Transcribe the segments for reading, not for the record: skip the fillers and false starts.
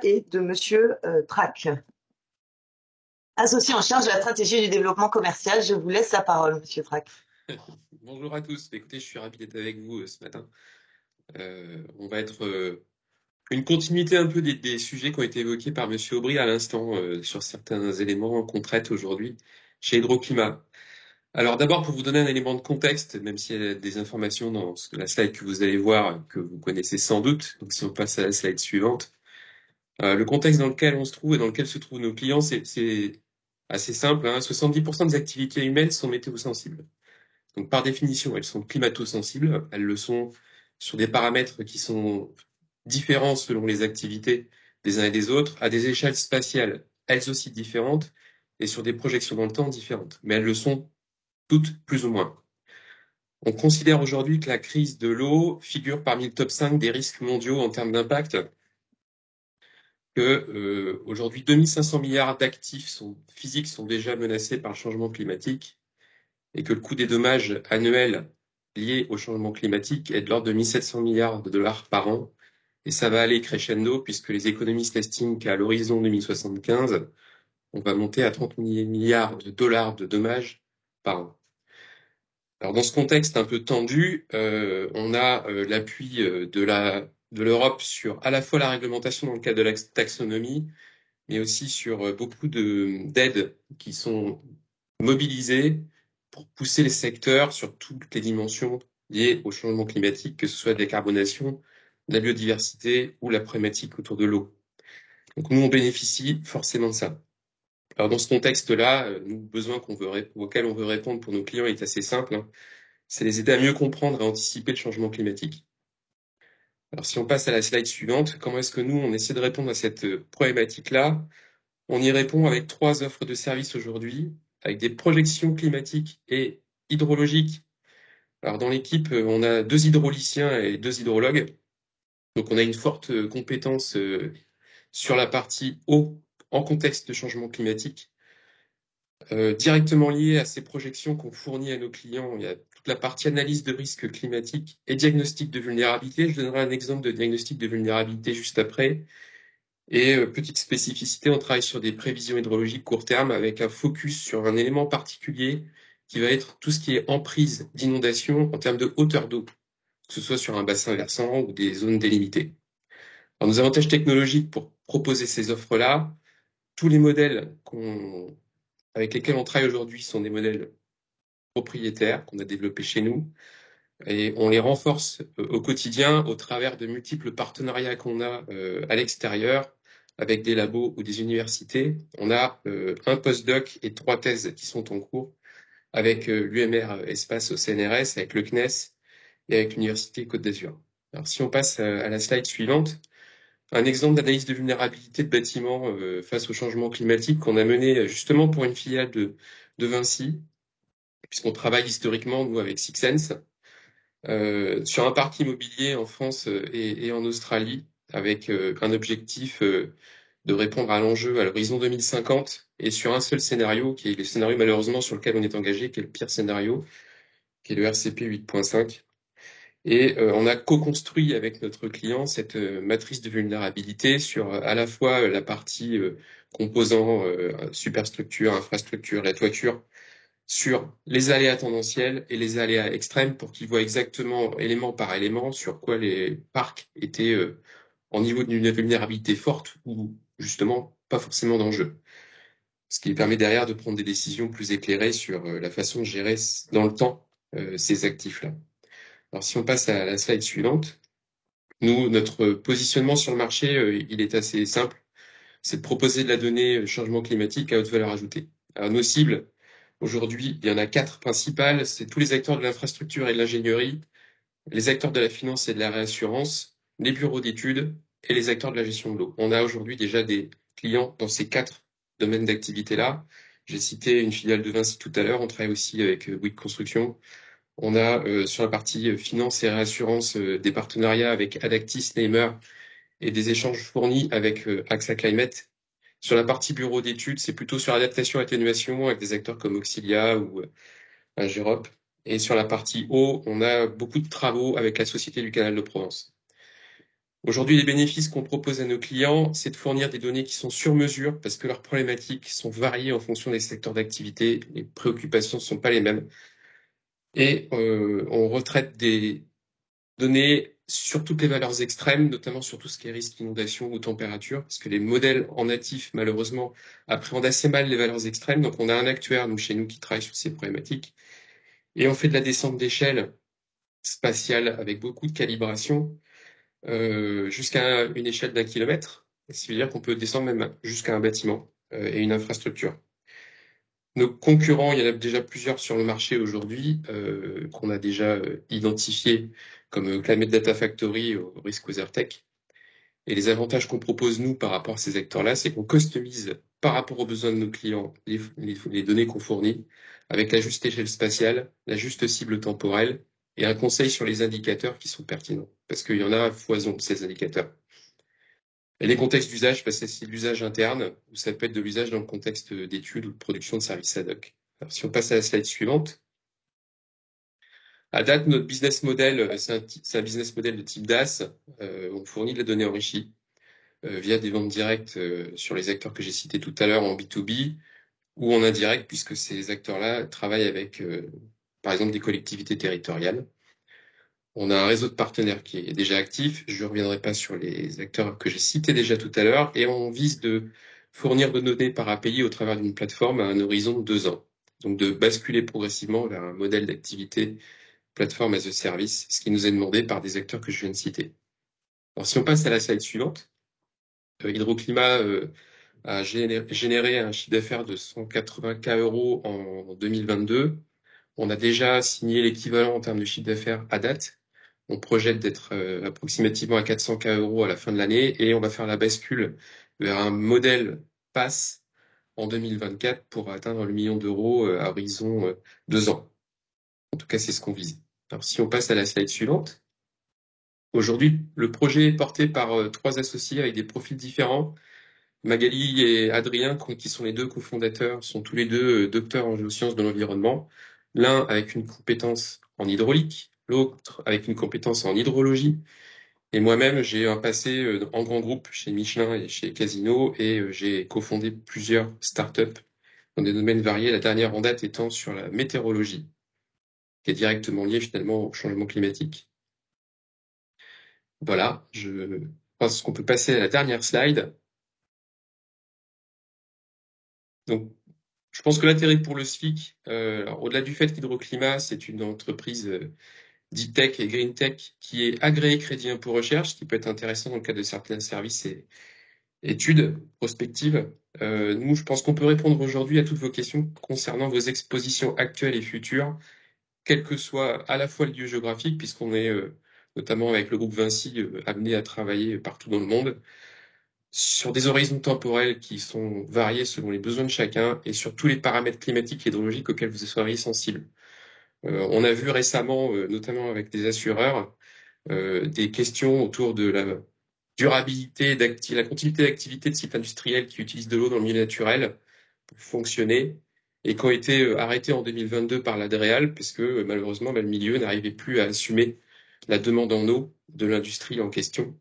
et de Monsieur Trac, associé en charge de la stratégie du développement commercial. Je vous laisse la parole, Monsieur Trac. Bonjour à tous. Écoutez, je suis ravi d'être avec vous ce matin. On va être une continuité un peu des sujets qui ont été évoqués par Monsieur Aubry à l'instant sur certains éléments qu'on traite aujourd'hui chez Hydroclimat. Alors d'abord, pour vous donner un élément de contexte, même s'il y a des informations dans la slide que vous allez voir que vous connaissez sans doute, donc si on passe à la slide suivante, le contexte dans lequel on se trouve et dans lequel se trouvent nos clients, c'est assez simple, hein. 70% des activités humaines sont météosensibles. Donc, par définition, elles sont climato-sensibles. Elles le sont sur des paramètres qui sont différents selon les activités des uns et des autres, à des échelles spatiales, elles aussi différentes, et sur des projections dans le temps différentes. Mais elles le sont toutes plus ou moins. On considère aujourd'hui que la crise de l'eau figure parmi le top 5 des risques mondiaux en termes d'impact, que aujourd'hui 2500 milliards d'actifs physiques sont déjà menacés par le changement climatique, et que le coût des dommages annuels liés au changement climatique est de l'ordre de 1700 milliards de dollars par an. Et ça va aller crescendo puisque les économistes estiment qu'à l'horizon 2075, on va monter à 30 milliards de dollars de dommages par an. Alors dans ce contexte un peu tendu, on a l'appui de l'Europe sur à la fois la réglementation dans le cadre de la taxonomie, mais aussi sur beaucoup d'aides qui sont mobilisées pour pousser les secteurs sur toutes les dimensions liées au changement climatique, que ce soit la décarbonation, la biodiversité ou la problématique autour de l'eau. Donc nous, on bénéficie forcément de ça. Alors dans ce contexte-là, le besoin auquel on veut répondre pour nos clients est assez simple, hein. C'est les aider à mieux comprendre et anticiper le changement climatique. Alors si on passe à la slide suivante, comment est-ce que nous, on essaie de répondre à cette problématique-là? On y répond avec 3 offres de services aujourd'hui, avec des projections climatiques et hydrologiques. Alors dans l'équipe, on a 2 hydrauliciens et 2 hydrologues. Donc on a une forte compétence sur la partie eau en contexte de changement climatique. Directement lié à ces projections qu'on fournit à nos clients, il y a toute la partie analyse de risque climatique et diagnostic de vulnérabilité. Je donnerai un exemple de diagnostic de vulnérabilité juste après. Et petite spécificité, on travaille sur des prévisions hydrologiques court terme avec un focus sur un élément particulier qui va être tout ce qui est emprise d'inondation en termes de hauteur d'eau, que ce soit sur un bassin versant ou des zones délimitées. Alors, nos avantages technologiques pour proposer ces offres-là, tous les modèles avec lesquels on travaille aujourd'hui sont des modèles propriétaires qu'on a développés chez nous et on les renforce au quotidien au travers de multiples partenariats qu'on a à l'extérieur avec des labos ou des universités. On a un postdoc et 3 thèses qui sont en cours avec l'UMR Espace au CNRS, avec le CNES et avec l'Université Côte d'Azur. Alors si on passe à la slide suivante, un exemple d'analyse de vulnérabilité de bâtiments face au changement climatique qu'on a mené justement pour une filiale de Vinci, puisqu'on travaille historiquement, nous, avec Sixense, sur un parc immobilier en France et en Australie, avec un objectif de répondre à l'enjeu à l'horizon 2050, et sur un seul scénario, qui est le scénario malheureusement sur lequel on est engagé, qui est le pire scénario, qui est le RCP 8.5. Et on a co-construit avec notre client cette matrice de vulnérabilité sur à la fois la partie composant superstructure, infrastructure, la toiture, sur les aléas tendanciels et les aléas extrêmes pour qu'ils voient exactement élément par élément sur quoi les parcs étaient en niveau d'une vulnérabilité forte ou justement pas forcément d'enjeu. Ce qui permet derrière de prendre des décisions plus éclairées sur la façon de gérer dans le temps ces actifs-là. Alors si on passe à la slide suivante, nous, notre positionnement sur le marché, il est assez simple. C'est de proposer de la donnée changement climatique à haute valeur ajoutée. Alors, nos cibles, aujourd'hui, il y en a 4 principales. C'est tous les acteurs de l'infrastructure et de l'ingénierie, les acteurs de la finance et de la réassurance, les bureaux d'études et les acteurs de la gestion de l'eau. On a aujourd'hui déjà des clients dans ces 4 domaines d'activité-là. J'ai cité une filiale de Vinci tout à l'heure. On travaille aussi avec Bouygues Construction. On a sur la partie finance et réassurance des partenariats avec Adactis, Neymer et des échanges fournis avec AXA Climate. Sur la partie bureau d'études, c'est plutôt sur adaptation atténuation avec des acteurs comme Auxilia ou Ingérop. Et sur la partie eau, on a beaucoup de travaux avec la Société du Canal de Provence. Aujourd'hui, les bénéfices qu'on propose à nos clients, c'est de fournir des données qui sont sur mesure parce que leurs problématiques sont variées en fonction des secteurs d'activité. Les préoccupations ne sont pas les mêmes. Et on retraite des données sur toutes les valeurs extrêmes, notamment sur tout ce qui est risque d'inondation ou température, parce que les modèles en natif, malheureusement, appréhendent assez mal les valeurs extrêmes. Donc, on a un actuaire, nous, chez nous, qui travaille sur ces problématiques. Et on fait de la descente d'échelle spatiale avec beaucoup de calibration, jusqu'à une échelle d'1 kilomètre. Ce qui veut dire qu'on peut descendre même jusqu'à un bâtiment et une infrastructure. Nos concurrents, il y en a déjà plusieurs sur le marché aujourd'hui, qu'on a déjà identifiés, comme Climate Data Factory ou Risk WeatherTech. Et les avantages qu'on propose, nous, par rapport à ces acteurs-là, c'est qu'on customise par rapport aux besoins de nos clients les données qu'on fournit, avec la juste échelle spatiale, la juste cible temporelle, et un conseil sur les indicateurs qui sont pertinents. Parce qu'il y en a à foison de ces indicateurs. Et les contextes d'usage, parce que c'est de l'usage interne, ou ça peut être de l'usage dans le contexte d'études ou de production de services ad hoc. Alors, si on passe à la slide suivante. À date, notre business model, c'est un business model de type DaaS. On fournit de la donnée enrichie via des ventes directes sur les acteurs que j'ai cités tout à l'heure en B2B ou en indirect, puisque ces acteurs-là travaillent avec, par exemple, des collectivités territoriales. On a un réseau de partenaires qui est déjà actif. Je ne reviendrai pas sur les acteurs que j'ai cités déjà tout à l'heure. Et on vise de fournir de données par API au travers d'une plateforme à un horizon de 2 ans. Donc de basculer progressivement vers un modèle d'activité plateforme as a service, ce qui nous est demandé par des acteurs que je viens de citer. Alors si on passe à la slide suivante, Hydroclimat a généré un chiffre d'affaires de 180K € en 2022. On a déjà signé l'équivalent en termes de chiffre d'affaires à date. On projette d'être approximativement à 400K € à la fin de l'année et on va faire la bascule vers un modèle PaaS en 2024 pour atteindre le million d'euros à horizon 2 ans. En tout cas, c'est ce qu'on vise. Alors, si on passe à la slide suivante. Aujourd'hui, le projet est porté par 3 associés avec des profils différents. Magali et Adrien, qui sont les 2 cofondateurs, sont tous les 2 docteurs en géosciences de l'environnement. L'un avec une compétence en hydraulique, l'autre avec une compétence en hydrologie. Et moi-même, j'ai un passé en grand groupe chez Michelin et chez Casino et j'ai cofondé plusieurs startups dans des domaines variés, la dernière en date étant sur la météorologie, qui est directement liée finalement au changement climatique. Voilà, je pense qu'on peut passer à la dernière slide. Donc, je pense que l'intérêt pour le SFIC, au-delà du fait qu'Hydroclimat, c'est une entreprise deep tech et green tech qui est agréée Crédit Impôt Recherche, ce qui peut être intéressant dans le cadre de certains services et études prospectives. Nous, je pense qu'on peut répondre aujourd'hui à toutes vos questions concernant vos expositions actuelles et futures, quel que soit à la fois le lieu géographique, puisqu'on est notamment avec le groupe Vinci amené à travailler partout dans le monde, sur des horizons temporels qui sont variés selon les besoins de chacun et sur tous les paramètres climatiques et hydrologiques auxquels vous seriez sensibles. On a vu récemment, notamment avec des assureurs, des questions autour de la durabilité, la continuité d'activité de sites industriels qui utilisent de l'eau dans le milieu naturel pour fonctionner et qui ont été arrêtés en 2022 par l'ADREAL parce que malheureusement le milieu n'arrivait plus à assumer la demande en eau de l'industrie en question.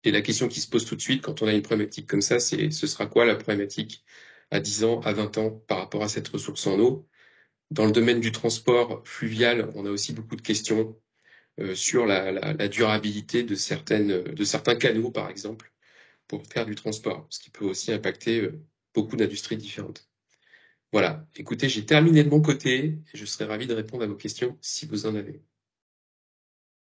Et la question qui se pose tout de suite quand on a une problématique comme ça, c'est ce sera quoi la problématique à 10 ans, à 20 ans par rapport à cette ressource en eau? Dans le domaine du transport fluvial, on a aussi beaucoup de questions sur la durabilité de certains canaux, par exemple, pour faire du transport, ce qui peut aussi impacter beaucoup d'industries différentes. Voilà. Écoutez, j'ai terminé de mon côté et je serais ravi de répondre à vos questions si vous en avez.